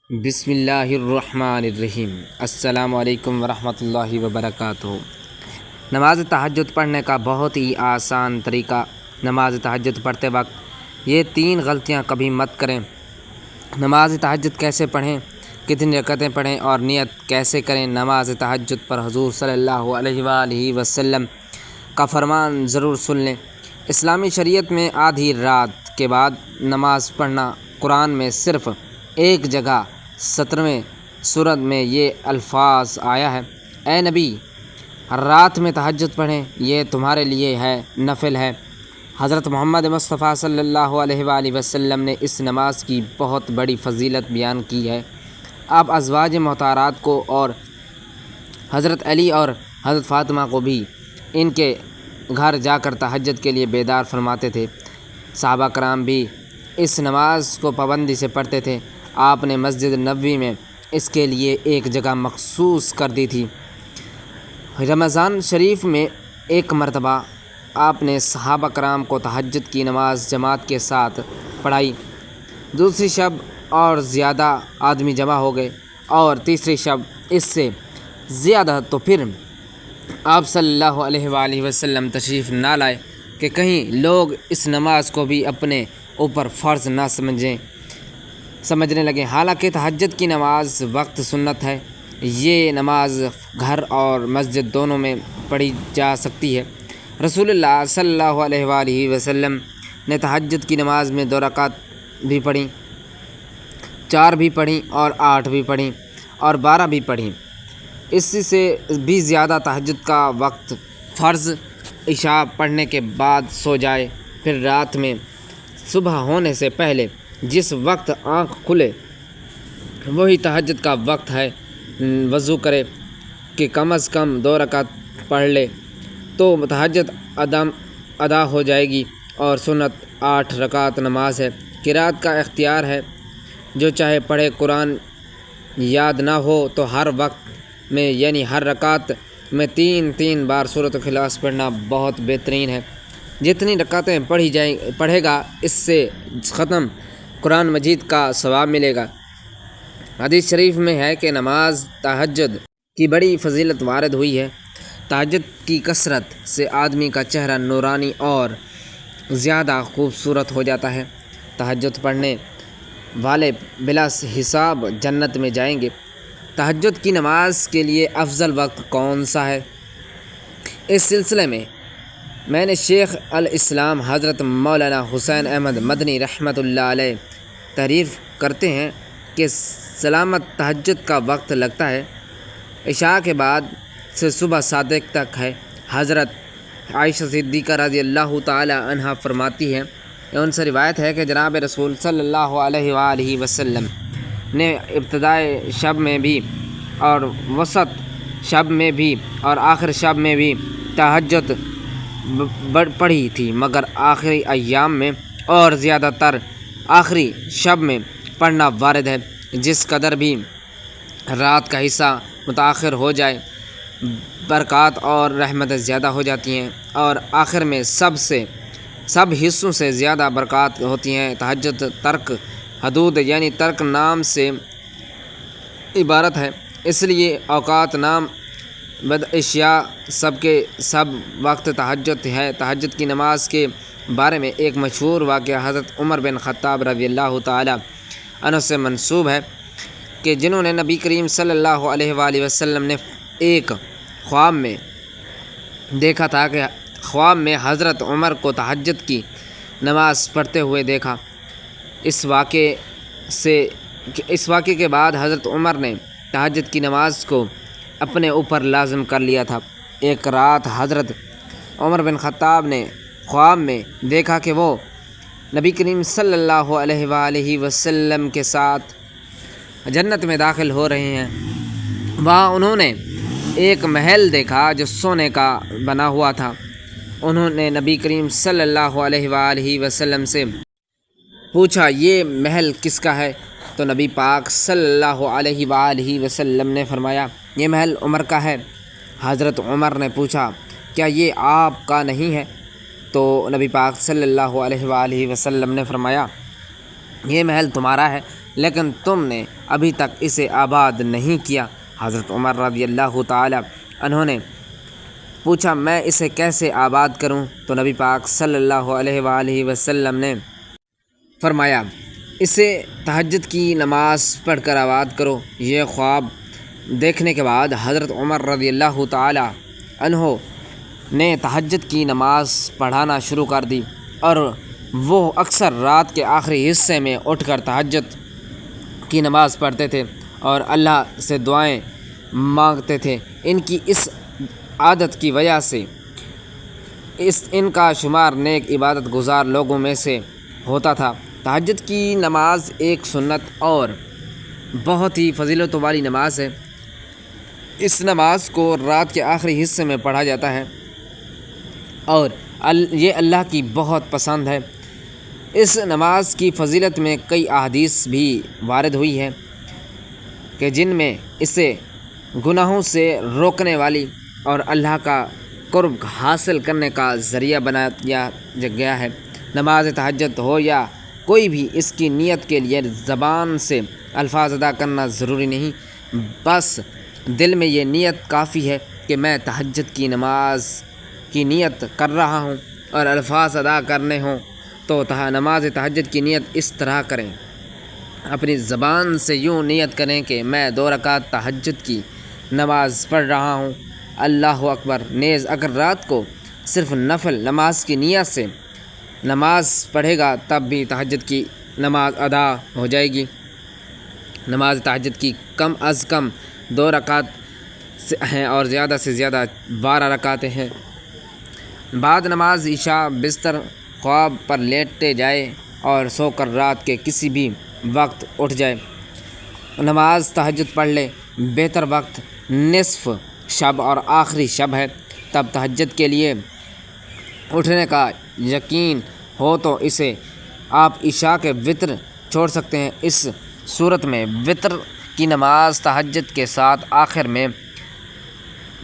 بسم اللہ الرحمن الرحیم۔ السلام علیکم ورحمۃ اللہ وبرکاتہ۔ نماز تہجد پڑھنے کا بہت ہی آسان طریقہ۔ نماز تہجد پڑھتے وقت یہ 3 غلطیاں کبھی مت کریں۔ نماز تہجد کیسے پڑھیں، کتنی رکعتیں پڑھیں اور نیت کیسے کریں۔ نماز تہجد پر حضور صلی اللہ علیہ وآلہ وسلم کا فرمان ضرور سن لیں۔ اسلامی شریعت میں آدھی رات کے بعد نماز پڑھنا، قرآن میں صرف ایک جگہ 17ویں سورت میں یہ الفاظ آیا ہے، اے نبی رات میں تہجد پڑھیں، یہ تمہارے لیے ہے، نفل ہے۔ حضرت محمد مصطفیٰ صلی اللہ علیہ وآلہ وسلم نے اس نماز کی بہت بڑی فضیلت بیان کی ہے۔ آپ ازواج مطہرات کو اور حضرت علی اور حضرت فاطمہ کو بھی ان کے گھر جا کر تہجد کے لیے بیدار فرماتے تھے۔ صحابہ کرام بھی اس نماز کو پابندی سے پڑھتے تھے۔ آپ نے مسجد نبوی میں اس کے لیے ایک جگہ مخصوص کر دی تھی۔ رمضان شریف میں ایک مرتبہ آپ نے صحابہ کرام کو تہجد کی نماز جماعت کے ساتھ پڑھائی۔ دوسری شب اور زیادہ آدمی جمع ہو گئے اور تیسری شب اس سے زیادہ، تو پھر آپ صلی اللہ علیہ وآلہ وسلم تشریف نہ لائے کہ کہیں لوگ اس نماز کو بھی اپنے اوپر فرض نہ سمجھنے لگے۔ حالانکہ تہجد کی نماز وقت سنت ہے۔ یہ نماز گھر اور مسجد دونوں میں پڑھی جا سکتی ہے۔ رسول اللہ صلی اللہ علیہ وآلہ وسلم نے تہجد کی نماز میں 2 رکعت بھی پڑھیں، 4 بھی پڑھیں اور 8 بھی پڑھیں اور 12 بھی پڑھیں۔ اس سے بھی زیادہ تہجد کا وقت فرض عشاء پڑھنے کے بعد سو جائے، پھر رات میں صبح ہونے سے پہلے جس وقت آنکھ کھلے وہی تہجد کا وقت ہے۔ وضو کرے کہ کم از کم 2 رکعت پڑھ لے تو تہجد ادا ہو جائے گی، اور سنت 8 رکعت نماز ہے۔ قرات کا اختیار ہے، جو چاہے پڑھے۔ قرآن یاد نہ ہو تو ہر وقت میں یعنی ہر رکعت میں 3 بار سورۃ الاخلاص پڑھنا بہت بہترین ہے۔ جتنی رکعتیں پڑھے گا اس سے ختم قرآن مجید کا ثواب ملے گا۔ حدیث شریف میں ہے کہ نماز تہجد کی بڑی فضیلت وارد ہوئی ہے۔ تہجد کی کثرت سے آدمی کا چہرہ نورانی اور زیادہ خوبصورت ہو جاتا ہے۔ تہجد پڑھنے والے بلا حساب جنت میں جائیں گے۔ تہجد کی نماز کے لیے افضل وقت کون سا ہے؟ اس سلسلے میں نے شیخ الاسلام حضرت مولانا حسین احمد مدنی رحمۃ اللہ علیہ تحریر کرتے ہیں کہ سلامت تہجد کا وقت لگتا ہے عشاء کے بعد سے صبح صادق تک ہے۔ حضرت عائشہ صدیقہ رضی اللہ تعالی عنہا فرماتی ہیں، ان سے روایت ہے کہ جناب رسول صلی اللہ علیہ وآلہ وسلم نے ابتدائے شب میں بھی اور وسط شب میں بھی اور آخر شب میں بھی تہجد پڑھی تھی، مگر آخری ایام میں اور زیادہ تر آخری شب میں پڑھنا وارد ہے۔ جس قدر بھی رات کا حصہ متاخر ہو جائے برکات اور رحمتیں زیادہ ہو جاتی ہیں، اور آخر میں سب حصوں سے زیادہ برکات ہوتی ہیں۔ تہجد ترک حدود یعنی ترک نام سے عبارت ہے، اس لیے اوقات نام بد اشیاء سب کے سب وقت تہجد ہے۔ تہجد کی نماز کے بارے میں ایک مشہور واقعہ حضرت عمر بن خطاب رضی اللہ تعالی عنہ سے منسوب ہے کہ جنہوں نے نبی کریم صلی اللہ علیہ وآلہ وسلم نے ایک خواب میں دیکھا تھا کہ خواب میں حضرت عمر کو تہجد کی نماز پڑھتے ہوئے دیکھا۔ اس واقعے کے بعد حضرت عمر نے تہجد کی نماز کو اپنے اوپر لازم کر لیا تھا۔ ایک رات حضرت عمر بن خطاب نے خواب میں دیکھا کہ وہ نبی کریم صلی اللہ علیہ وآلہ وسلم کے ساتھ جنت میں داخل ہو رہے ہیں۔ وہاں انہوں نے ایک محل دیکھا جو سونے کا بنا ہوا تھا۔ انہوں نے نبی کریم صلی اللہ علیہ وآلہ وسلم سے پوچھا، یہ محل کس کا ہے؟ تو نبی پاک صلی اللہ علیہ وآلہ وسلم نے فرمایا، یہ محل عمر کا ہے۔ حضرت عمر نے پوچھا، کیا یہ آپ کا نہیں ہے؟ تو نبی پاک صلی اللہ علیہ وآلہ وسلم نے فرمایا، یہ محل تمہارا ہے، لیکن تم نے ابھی تک اسے آباد نہیں کیا۔ حضرت عمر رضی اللہ تعالی عنہ نے پوچھا میں اسے کیسے آباد کروں؟ تو نبی پاک صلی اللہ علیہ وآلہ وسلم نے فرمایا اسے تہجد کی نماز پڑھ کر آباد کرو۔ یہ خواب دیکھنے کے بعد حضرت عمر رضی اللہ تعالی عنہ نے تہجد کی نماز پڑھانا شروع کر دی، اور وہ اکثر رات کے آخری حصے میں اٹھ کر تہجد کی نماز پڑھتے تھے اور اللہ سے دعائیں مانگتے تھے۔ ان کی اس عادت کی وجہ سے ان کا شمار نیک عبادت گزار لوگوں میں سے ہوتا تھا۔ تہجد کی نماز ایک سنت اور بہت ہی فضیلت والی نماز ہے۔ اس نماز کو رات کے آخری حصے میں پڑھا جاتا ہے اور یہ اللہ کی بہت پسند ہے۔ اس نماز کی فضیلت میں کئی احادیث بھی وارد ہوئی ہے کہ جن میں اسے گناہوں سے روکنے والی اور اللہ کا قرب حاصل کرنے کا ذریعہ بنایا گیا ہے۔ نماز تہجد ہو یا کوئی بھی، اس کی نیت کے لیے زبان سے الفاظ ادا کرنا ضروری نہیں، بس دل میں یہ نیت کافی ہے کہ میں تہجد کی نماز کی نیت کر رہا ہوں، اور الفاظ ادا کرنے ہوں تو نماز تہجد کی نیت اس طرح کریں۔ اپنی زبان سے یوں نیت کریں کہ میں 2 رکعت تہجد کی نماز پڑھ رہا ہوں، اللہ اکبر۔ نیز اگر رات کو صرف نفل نماز کی نیت سے نماز پڑھے گا تب بھی تہجد کی نماز ادا ہو جائے گی۔ نماز تہجد کی کم از کم 2 رکعت ہیں اور زیادہ سے زیادہ 12 رکعتیں ہیں۔ بعد نماز عشاء بستر خواب پر لیٹے جائے اور سو کر رات کے کسی بھی وقت اٹھ جائے، نماز تہجد پڑھ لے۔ بہتر وقت نصف شب اور آخری شب ہے۔ تب تہجد کے لیے اٹھنے کا یقین ہو تو اسے آپ عشاء کے وتر چھوڑ سکتے ہیں۔ اس صورت میں وتر کی نماز تہجد کے ساتھ آخر میں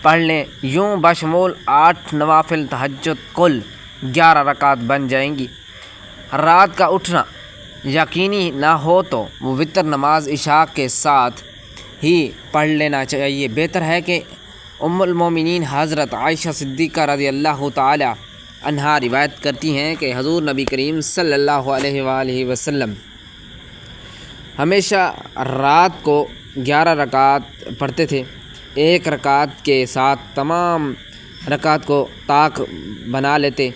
پڑھ لیں، یوں بشمول 8 نوافل تہجد کل 11 رکعت بن جائیں گی۔ رات کا اٹھنا یقینی نہ ہو تو وہ وتر نماز عشاء کے ساتھ ہی پڑھ لینا چاہیے۔ بہتر ہے کہ ام المومنین حضرت عائشہ صدیقہ رضی اللہ تعالی عنہا روایت کرتی ہیں کہ حضور نبی کریم صلی اللہ علیہ وآلہ وسلم ہمیشہ رات کو 11 رکعت پڑھتے تھے۔ 1 رکعت کے ساتھ تمام رکعت کو طاق بنا لیتے،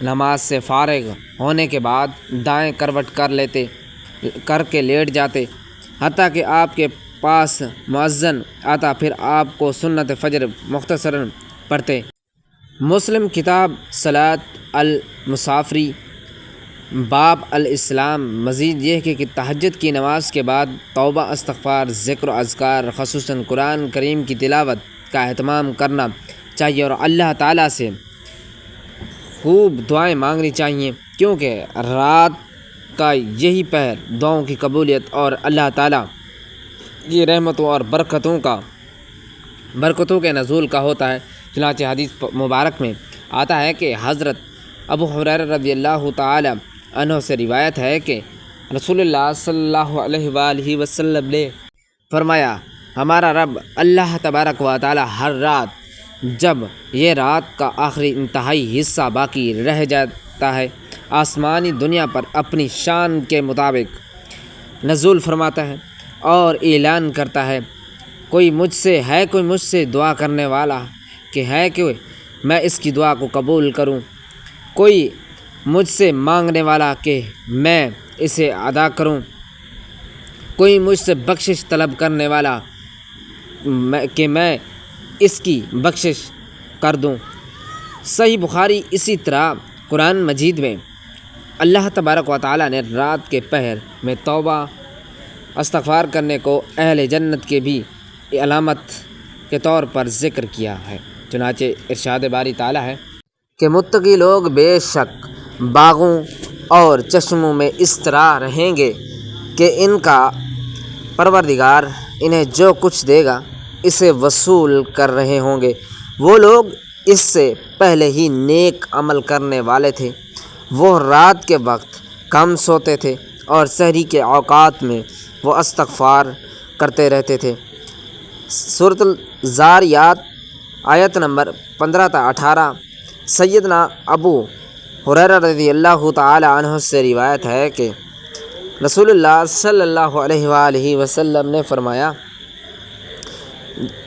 نماز سے فارغ ہونے کے بعد دائیں کروٹ کر کے لیٹ جاتے حتیٰ کہ آپ کے پاس مؤذن آتا، پھر آپ کو سنت فجر مختصراً پڑھتے۔ مسلم کتاب صلاۃ المسافری باب الاسلام۔ مزید یہ کہ تہجد کی نماز کے بعد توبہ، استغفار، ذکر و اذکار، خصوصاً قرآن کریم کی تلاوت کا اہتمام کرنا چاہیے اور اللہ تعالیٰ سے خوب دعائیں مانگنی چاہیے، کیونکہ رات کا یہی پہر دعاؤں کی قبولیت اور اللہ تعالیٰ کی رحمتوں اور برکتوں کے نزول کا ہوتا ہے۔ چنانچہ حدیث مبارک میں آتا ہے کہ حضرت ابو ہریرہ رضی اللہ تعالی عنہ سے روایت ہے کہ رسول اللہ صلی اللہ علیہ وآلہ وسلم نے فرمایا ہمارا رب اللہ تبارک و تعالی ہر رات جب یہ رات کا آخری انتہائی حصہ باقی رہ جاتا ہے، آسمانی دنیا پر اپنی شان کے مطابق نزول فرماتا ہے اور اعلان کرتا ہے کوئی مجھ سے دعا کرنے والا کہ ہے کہ میں اس کی دعا کو قبول کروں، کوئی مجھ سے مانگنے والا کہ میں اسے ادا کروں، کوئی مجھ سے بخشش طلب کرنے والا کہ میں اس کی بخشش کر دوں۔ صحیح بخاری۔ اسی طرح قرآن مجید میں اللہ تبارک و تعالیٰ نے رات کے پہر میں توبہ استغفار کرنے کو اہل جنت کے بھی علامت کے طور پر ذکر کیا ہے۔ چنانچہ ارشاد باری تعالیٰ ہے کہ متقی لوگ بے شک باغوں اور چشموں میں اس طرح رہیں گے کہ ان کا پروردگار انہیں جو کچھ دے گا اسے وصول کر رہے ہوں گے۔ وہ لوگ اس سے پہلے ہی نیک عمل کرنے والے تھے، وہ رات کے وقت کم سوتے تھے اور سحری کے اوقات میں وہ استغفار کرتے رہتے تھے۔ سورۃ الزاریات آیت نمبر 15 تا 18۔ سیدنا ابو ہریرہ رضی اللہ تعالی عنہ سے روایت ہے کہ رسول اللہ صلی اللہ علیہ وآلہ وسلم نے فرمایا،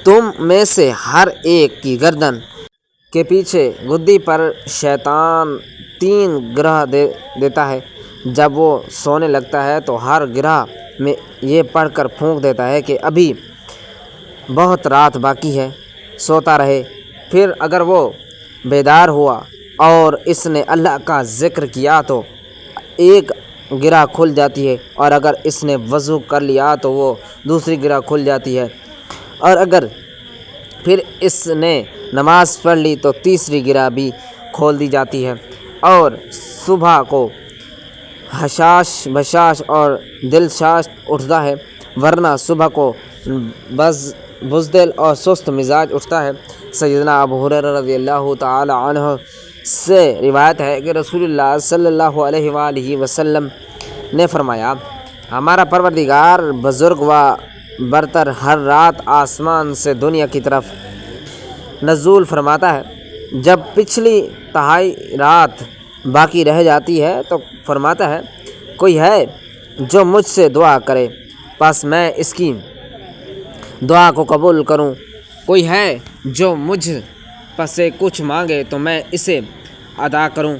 تم میں سے ہر ایک کی گردن کے پیچھے گدی پر شیطان 3 گرہ دیتا ہے۔ جب وہ سونے لگتا ہے تو ہر گرہ میں یہ پڑھ کر پھونک دیتا ہے کہ ابھی بہت رات باقی ہے، سوتا رہے۔ پھر اگر وہ بیدار ہوا اور اس نے اللہ کا ذکر کیا تو ایک گرہ کھل جاتی ہے، اور اگر اس نے وضو کر لیا تو وہ دوسری گرہ کھل جاتی ہے، اور اگر پھر اس نے نماز پڑھ لی تو تیسری گرہ بھی کھول دی جاتی ہے، اور صبح کو حشاش بشاش اور دلشاش اٹھتا ہے، ورنہ صبح کو بزدل اور سست مزاج اٹھتا ہے۔ سیدنا ابو ہریرہ رضی اللہ تعالی عنہ سے روایت ہے کہ رسول اللہ صلی اللہ علیہ وآلہ وسلم نے فرمایا، ہمارا پروردگار بزرگ و برتر ہر رات آسمان سے دنیا کی طرف نزول فرماتا ہے۔ جب پچھلی تہائی رات باقی رہ جاتی ہے تو فرماتا ہے، کوئی ہے جو مجھ سے دعا کرے، پس میں اس کی دعا کو قبول کروں، کوئی ہے جو مجھ سے کچھ مانگے تو میں اسے عطا کروں،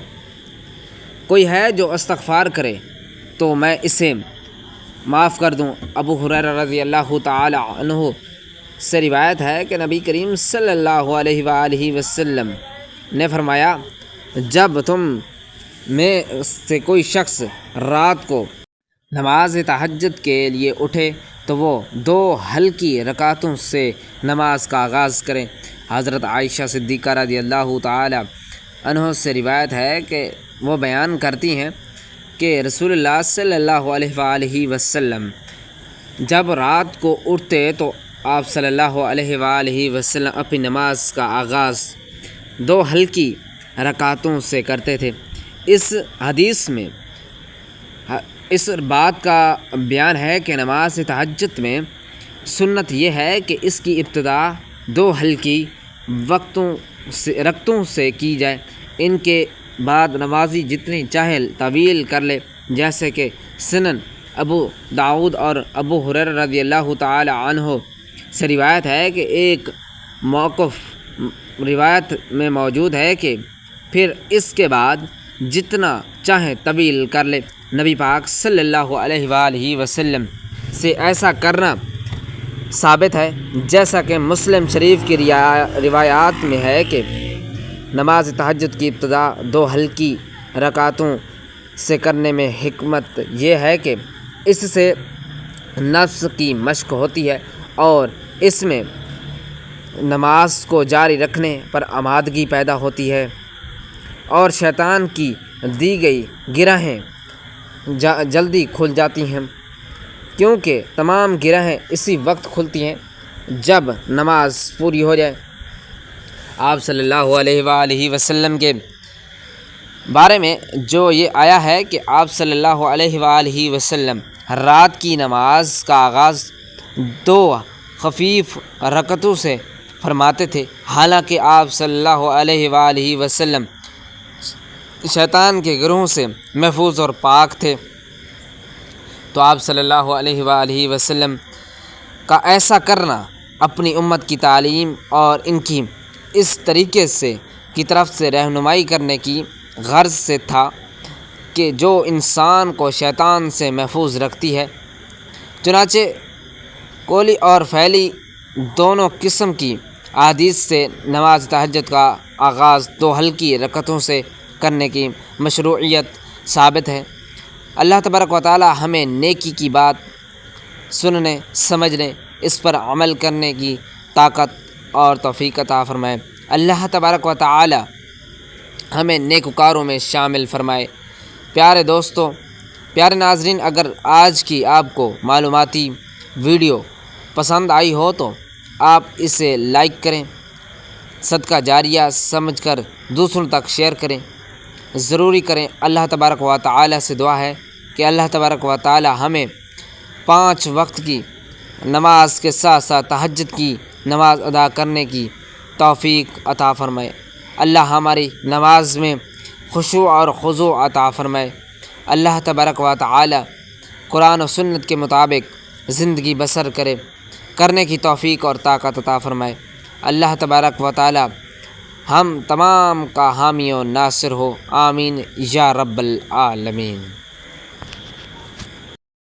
کوئی ہے جو استغفار کرے تو میں اسے معاف کر دوں۔ ابو ہریرہ رضی اللہ تعالی عنہ سے روایت ہے کہ نبی کریم صلی اللہ علیہ وآلہ وسلم نے فرمایا، جب تم میں سے کوئی شخص رات کو نماز تہجد کے لیے اٹھے تو وہ 2 ہلکی رکعتوں سے نماز کا آغاز کریں۔ حضرت عائشہ صدیقہ رضی اللہ تعالی عنہ سے روایت ہے کہ وہ بیان کرتی ہیں کہ رسول اللہ صلی اللہ علیہ وآلہ وسلم جب رات کو اٹھتے تو آپ صلی اللہ علیہ وآلہ وسلم اپنی نماز کا آغاز 2 ہلکی رکعتوں سے کرتے تھے۔ اس حدیث میں اس بات کا بیان ہے کہ نماز تہجد میں سنت یہ ہے کہ اس کی ابتدا 2 ہلکی رکعتوں سے کی جائے، ان کے بعد نمازی جتنی چاہے طویل کر لے، جیسے کہ سنن ابو داؤد اور ابو ہریرہ رضی اللہ تعالی عنہ سے روایت ہے کہ ایک موقف روایت میں موجود ہے کہ پھر اس کے بعد جتنا چاہے طویل کر لے۔ نبی پاک صلی اللہ علیہ وآلہ وسلم سے ایسا کرنا ثابت ہے، جیسا کہ مسلم شریف کی روایات میں ہے کہ نماز تہجد کی ابتدا 2 ہلکی رکعتوں سے کرنے میں حکمت یہ ہے کہ اس سے نفس کی مشق ہوتی ہے اور اس میں نماز کو جاری رکھنے پر آمادگی پیدا ہوتی ہے، اور شیطان کی دی گئی گرہیں جلدی کھل جاتی ہیں، کیونکہ تمام گرہیں اسی وقت کھلتی ہیں جب نماز پوری ہو جائے۔ آپ صلی اللہ علیہ وآلہ وسلم کے بارے میں جو یہ آیا ہے کہ آپ صلی اللہ علیہ وآلہ وسلم رات کی نماز کا آغاز 2 خفیف رکعتوں سے فرماتے تھے، حالانکہ آپ صلی اللہ علیہ وآلہ وسلم شیطان کے گروہوں سے محفوظ اور پاک تھے، تو آپ صلی اللہ علیہ وآلہ وسلم کا ایسا کرنا اپنی امت کی تعلیم اور ان کی اس طریقے سے کی طرف سے رہنمائی کرنے کی غرض سے تھا کہ جو انسان کو شیطان سے محفوظ رکھتی ہے۔ چنانچہ قولی اور فعلی دونوں قسم کی احادیث سے نماز تہجد کا آغاز 2 ہلکی رکعتوں سے کرنے کی مشروعیت ثابت ہے۔ اللہ تبارک و تعالی ہمیں نیکی کی بات سننے، سمجھنے، اس پر عمل کرنے کی طاقت اور توفیق عطا فرمائے۔ اللہ تبارک و تعالی ہمیں نیکوکاروں میں شامل فرمائے۔ پیارے دوستو، پیارے ناظرین، اگر آج کی آپ کو معلوماتی ویڈیو پسند آئی ہو تو آپ اسے لائک کریں، صدقہ جاریہ سمجھ کر دوسروں تک شیئر کریں، ضروری کریں۔ اللہ تبارک و تعالی سے دعا ہے کہ اللہ تبارک و تعالی ہمیں 5 وقت کی نماز کے ساتھ ساتھ تہجد کی نماز ادا کرنے کی توفیق عطا فرمائے۔ اللہ ہماری نماز میں خشوع اور خضوع عطا فرمائے۔ اللہ تبارک و تعالی قرآن و سنت کے مطابق زندگی بسر کرنے کی توفیق اور طاقت عطا فرمائے۔ اللہ تبارک و تعالی ہم تمام کا حامی و ناصر ہو، آمین یا رب العالمین۔